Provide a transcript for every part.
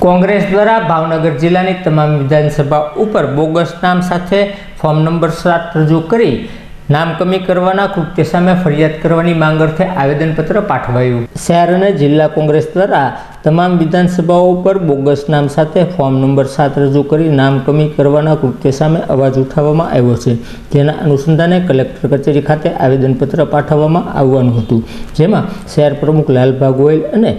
કોંગ્રેસ દ્વારા ભાવનગર જિલ્લાની તમામ વિધાનસભા ઉપર બોગસ નામ સાથે ફોર્મ નંબર 7 રજૂ કરી નામ કમી કરવાના કૃત્ય સામે ફરિયાદ કરવાની માંગ અર્થે આવેદનપત્ર પાઠવાયું। શહેર અને જિલ્લા કોંગ્રેસ દ્વારા તમામ વિધાનસભાઓ ઉપર બોગસ નામ સાથે ફોર્મ નંબર 7 રજૂ કરી નામ કમી કરવાના કૃત્ય સામે અવાજ ઉઠાવવામાં આવ્યો છે, જેના અનુસંધાને કલેક્ટર કચેરી ખાતે આવેદનપત્ર પાઠવવામાં આવવાનું હતું, જેમાં શહેર પ્રમુખ લાલભા ગોયલ અને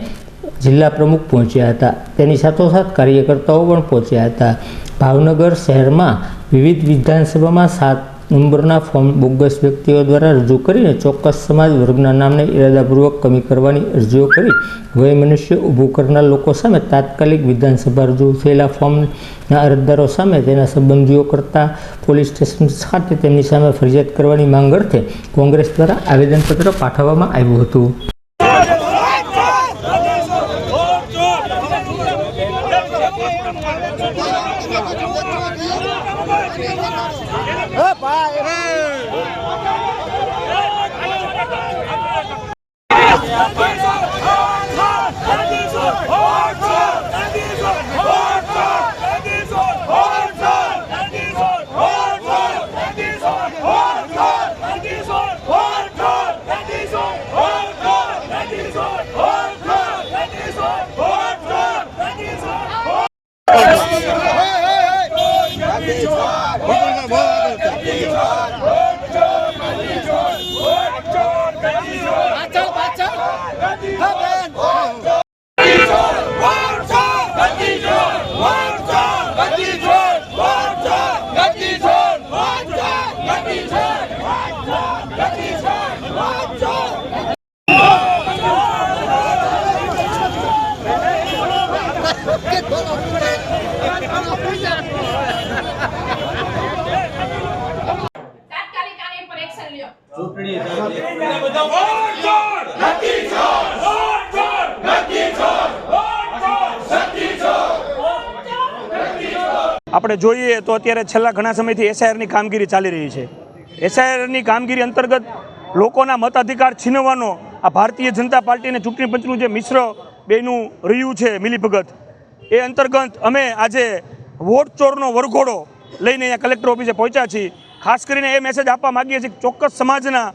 જિલ્લા પ્રમુખ પહોંચ્યા હતા। તેની સાથોસાથ કાર્યકર્તાઓ પણ પહોંચ્યા હતા। ભાવનગર શહેરમાં વિવિધ વિધાનસભામાં 7 નંબરના ફોર્મ બોગસ વ્યક્તિઓ દ્વારા રજૂ કરીને ચોક્કસ સમાજ વર્ગના નામને ઇરાદાપૂર્વક કમી કરવાની અરજીઓ કરી વયમનુષ્ય ઊભું કરનાર લોકો સામે તાત્કાલિક વિધાનસભા રજૂ થયેલા ફોર્મના અરજદારો સામે તેના સંબંધીઓ કરતા પોલીસ સ્ટેશન ખાતે તેમની સામે ફરિયાદ કરવાની માંગ અર્થે કોંગ્રેસ દ્વારા આવેદનપત્ર પાઠવવામાં આવ્યું હતું। આપણે જોઈએ તો અત્યારે છેલ્લા ઘણા સમયથી એસઆઈઆરની કામગીરી ચાલી રહી છે। એસઆઈઆરની કામગીરી અંતર્ગત લોકોના મતાધિકાર છીનવવાનો આ ભારતીય જનતા પાર્ટી અને ચૂંટણી પંચનું જે મિશ્ર બેનું રહ્યું છે મિલીભગત, એ અંતર્ગત અમે આજે વોટ ચોરનો વરઘોડો લઈને અહીંયા કલેક્ટર ઓફિસે પહોંચ્યા છીએ। ખાસ કરીને એ મેસેજ આપવા માગીએ છીએ કે ચોક્કસ સમાજના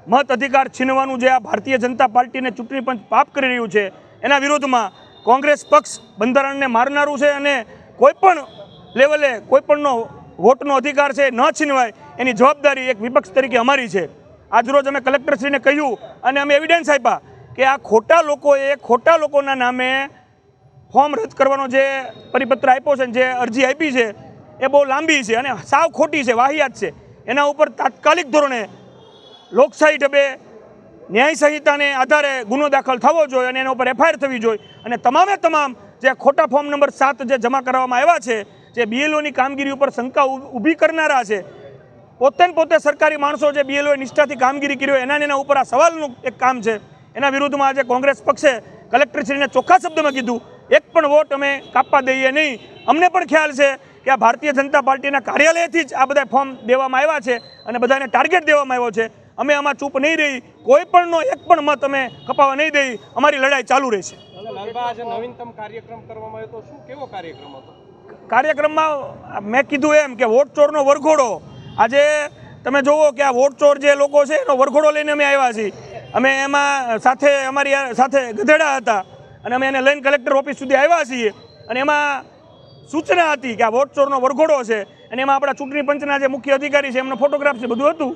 મત અધિકાર છીનવાનું જે આ ભારતીય જનતા પાર્ટી અને ચૂંટણી પંચ પાપ કરી રહ્યું છે, એના વિરોધમાં કોંગ્રેસ પક્ષ બંધારણને મારનારું છે અને કોઈપણ લેવલે કોઈપણનો વોટનો અધિકાર છે ન છીનવાય એની જવાબદારી એક વિપક્ષ તરીકે અમારી છે। આજરોજ અમે કલેક્ટરશ્રીને કહ્યું અને અમે એવિડન્સ આપ્યા કે આ ખોટા લોકોના નામે ફોર્મ રદ કરવાનો જે પરિપત્ર આપ્યો છે, જે અરજી આપી છે, એ બહુ લાંબી છે અને સાવ ખોટી છે, વાહિયાત છે। એના ઉપર તાત્કાલિક ધોરણે લોકશાહી ઢબે ન્યાય સંહિતાને આધારે ગુનો દાખલ થવો જોઈએ અને એના ઉપર એફઆઈઆર થવી જોઈએ અને તમામે તમામ જે ખોટા ફોર્મ નંબર 7 જે જમા કરવામાં આવ્યા છે, જે બીએલઓની કામગીરી ઉપર શંકા ઊભી કરનારા છે, પોતે સરકારી માણસો જે બીએલઓએ નિષ્ઠાથી કામગીરી કરી હોય એના ઉપર આ સવાલનું એક કામ છે। એના વિરુદ્ધમાં આજે કોંગ્રેસ પક્ષે કલેક્ટરશ્રીને ચોખ્ખા શબ્દમાં કીધું, એક પણ વોટ અમે કાપવા દઈએ નહીં। અમને પણ ખ્યાલ છે કે આ ભારતીય જનતા પાર્ટીના કાર્યાલયથી જ આ બધા ફોર્મ દેવામાં આવ્યા છે અને બધાને ટાર્ગેટ દેવામાં આવ્યો છે। અમે આમાં ચૂપ નહીં રહી, કોઈ પણનો એક પણ મત અમે કપાવવા નહીં દઈ, અમારી લડાઈ ચાલુ રહેશે। નવીનતમ કાર્યક્રમ કરવામાં આવ્યો તો શું કેવો કાર્યક્રમ હતો? કાર્યક્રમમાં મેં કીધું એમ કે વોટ ચોરનો વરઘોડો, આજે તમે જુઓ કે આ વોટ ચોર જે લોકો છે એનો વરઘોડો લઈને અમે આવ્યા છીએ। અમે એમાં અમારી સાથે ગધેડા હતા અને અમે એને લઈને કલેક્ટર ઓફિસ સુધી આવ્યા છીએ અને એમાં સૂચના હતી કે આ વોટ ચોરનો વરઘોડો છે અને એમાં આપણા ચૂંટણી પંચના જે મુખ્ય અધિકારી છે એમનો ફોટોગ્રાફ છે, બધું હતું।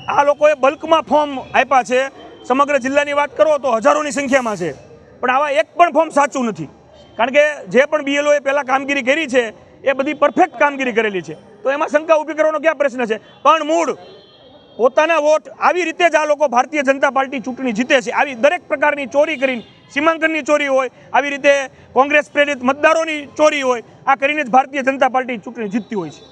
આ લોકોએ બલ્કમાં ફોર્મ આપ્યા છે, સમગ્ર જિલ્લાની વાત કરો તો હજારોની સંખ્યામાં છે, પણ આવા એક પણ ફોર્મ સાચું નથી, કારણ કે જે પણ બીએલઓએ પહેલાં કામગીરી કરી છે એ બધી પરફેક્ટ કામગીરી કરેલી છે, તો એમાં શંકા ઊભી કરવાનો ક્યાં પ્રશ્ન છે? પણ મૂળ પોતાના વોટ આવી રીતે જ આ લોકો ભારતીય જનતા પાર્ટી ચૂંટણી જીતે છે। આવી દરેક પ્રકારની ચોરી કરીને, સીમાંકનની ચોરી હોય, આવી રીતે કોંગ્રેસ પ્રેરિત મતદારોની ચોરી હોય, આ કરીને જ ભારતીય જનતા પાર્ટી ચૂંટણી જીતતી હોય છે।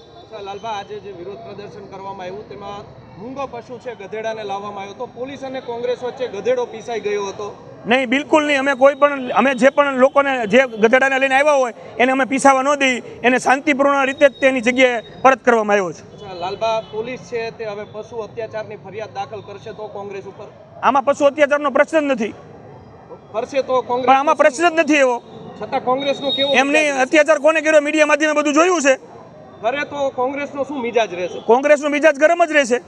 લાલભા, આજે જે વિરોધ પ્રદર્શન કરવામાં આવ્યું તેમાં મૂંગો પશુ છે ગધેડાને લાવવામાં આવ્યો તો પોલીસ અને કોંગ્રેસ વચ્ચે ગધેડો પીસાઈ ગયો હતો? નહીં, બિલકુલ નહીં। અમે જે પણ લોકોને જે ગધેડાને લઈને આવ્યા હોય એને અમે પીસાવા ન દઈ, એને શાંતિપૂર્ણ રીતે જ તેની જગ્યાએ પરત કરવામાં આવ્યો છે। લાલભા, પોલીસ છે તે હવે પશુ અત્યાચારની ફરિયાદ દાખલ કરશે તો કોંગ્રેસ ઉપર? આમાં પશુ અત્યાચારનો પ્રશ્ન જ નથી। ફરશે તો પણ કોંગ્રેસ આમાં પ્રશ્ન જ નથી એવો. છતાં કોંગ્રેસનો કેવો એમની મિજાજ? અત્યાચાર કોને કર્યો મીડિયા માધ્યમે બધું જોયું છે. કરે તો કોંગ્રેસનો શું મિજાજ રહેશે? કોંગ્રેસનો મિજાજ ગરમ જ રહેશે.